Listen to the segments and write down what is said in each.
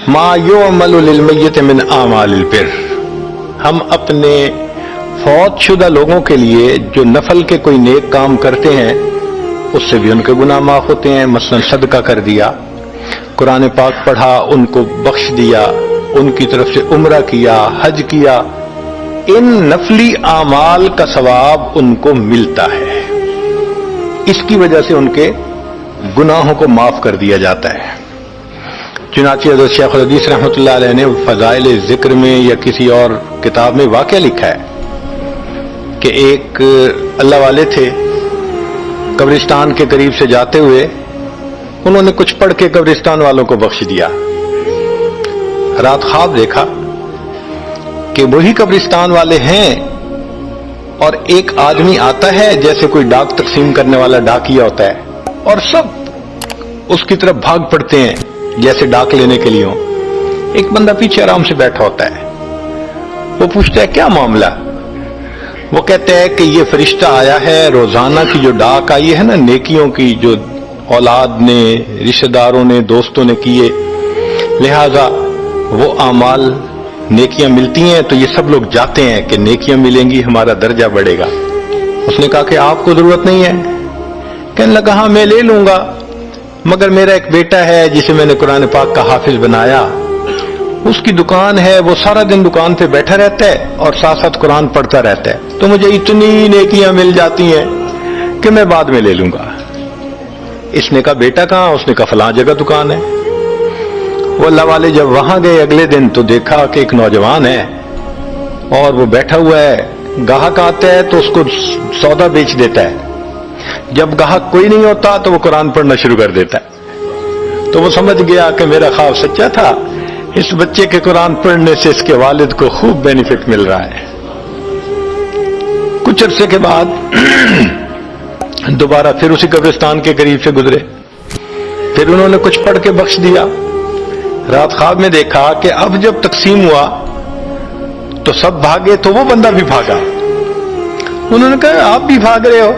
ما یعمل للمیت من اعمال البر، ہم اپنے فوت شدہ لوگوں کے لیے جو نفل کے کوئی نیک کام کرتے ہیں اس سے بھی ان کے گناہ معاف ہوتے ہیں. مثلا صدقہ کر دیا، قرآن پاک پڑھا، ان کو بخش دیا، ان کی طرف سے عمرہ کیا، حج کیا، ان نفلی اعمال کا ثواب ان کو ملتا ہے. اس کی وجہ سے ان کے گناہوں کو معاف کر دیا جاتا ہے. چنانچہ حضرت شیخ الحدیث رحمۃ اللہ علیہ نے فضائل ذکر میں یا کسی اور کتاب میں واقعہ لکھا ہے کہ ایک اللہ والے تھے، قبرستان کے قریب سے جاتے ہوئے انہوں نے کچھ پڑھ کے قبرستان والوں کو بخش دیا. رات خواب دیکھا کہ وہی قبرستان والے ہیں اور ایک آدمی آتا ہے جیسے کوئی ڈاک تقسیم کرنے والا ڈاکیا ہوتا ہے، اور سب اس کی طرف بھاگ پڑتے ہیں جیسے ڈاک لینے کے لیے ہوں. ایک بندہ پیچھے آرام سے بیٹھا ہوتا ہے. وہ پوچھتا ہے کیا معاملہ؟ وہ کہتا ہے کہ یہ فرشتہ آیا ہے، روزانہ کی جو ڈاک آئی ہے نا نیکیوں کی، جو اولاد نے، رشتہ داروں نے، دوستوں نے کیے، لہذا وہ اعمال نیکیاں ملتی ہیں تو یہ سب لوگ جاتے ہیں کہ نیکیاں ملیں گی، ہمارا درجہ بڑھے گا. اس نے کہا کہ آپ کو ضرورت نہیں ہے. کہنے لگا ہاں میں لے لوں گا، مگر میرا ایک بیٹا ہے جسے میں نے قرآن پاک کا حافظ بنایا، اس کی دکان ہے، وہ سارا دن دکان پہ بیٹھا رہتا ہے اور ساتھ ساتھ قرآن پڑھتا رہتا ہے، تو مجھے اتنی نیکیاں مل جاتی ہیں کہ میں بعد میں لے لوں گا. اس نے کہا بیٹا کہاں؟ اس نے کہا فلاں جگہ دکان ہے. وہ اللہ والے جب وہاں گئے اگلے دن تو دیکھا کہ ایک نوجوان ہے اور وہ بیٹھا ہوا ہے، گاہک آتا ہے تو اس کو سودا بیچ دیتا ہے، جب گاہک کوئی نہیں ہوتا تو وہ قرآن پڑھنا شروع کر دیتا ہے. تو وہ سمجھ گیا کہ میرا خواب سچا تھا، اس بچے کے قرآن پڑھنے سے اس کے والد کو خوب بینیفٹ مل رہا ہے. کچھ عرصے کے بعد دوبارہ پھر اسی قبرستان کے قریب سے گزرے، پھر انہوں نے کچھ پڑھ کے بخش دیا. رات خواب میں دیکھا کہ اب جب تقسیم ہوا تو سب بھاگے تو وہ بندہ بھی بھاگا. انہوں نے کہا آپ بھی بھاگ رہے ہو؟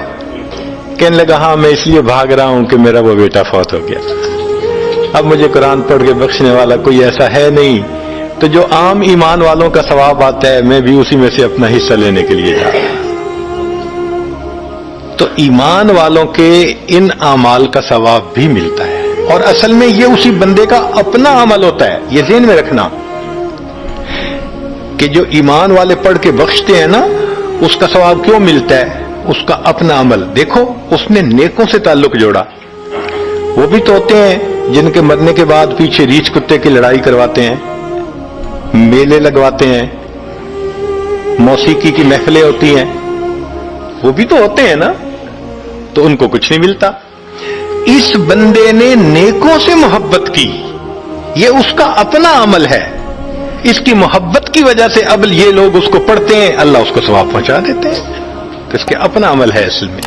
کہنے لگا ہاں میں اس لیے بھاگ رہا ہوں کہ میرا وہ بیٹا فوت ہو گیا، اب مجھے قرآن پڑھ کے بخشنے والا کوئی ایسا ہے نہیں، تو جو عام ایمان والوں کا ثواب آتا ہے میں بھی اسی میں سے اپنا حصہ لینے کے لیے جا رہا ہوں. تو ایمان والوں کے ان اعمال کا ثواب بھی ملتا ہے، اور اصل میں یہ اسی بندے کا اپنا عمل ہوتا ہے. یہ ذہن میں رکھنا کہ جو ایمان والے پڑھ کے بخشتے ہیں نا اس کا ثواب کیوں ملتا ہے؟ اس کا اپنا عمل. دیکھو اس نے نیکوں سے تعلق جوڑا. وہ بھی تو ہوتے ہیں جن کے مرنے کے بعد پیچھے ریچھ کتے کی لڑائی کرواتے ہیں، میلے لگواتے ہیں، موسیقی کی محفلیں ہوتی ہیں، وہ بھی تو ہوتے ہیں نا، تو ان کو کچھ نہیں ملتا. اس بندے نے نیکوں سے محبت کی، یہ اس کا اپنا عمل ہے، اس کی محبت کی وجہ سے اب یہ لوگ اس کو پڑھتے ہیں، اللہ اس کو ثواب پہنچا دیتے ہیں، تو اس کے اپنا عمل ہے اصل میں.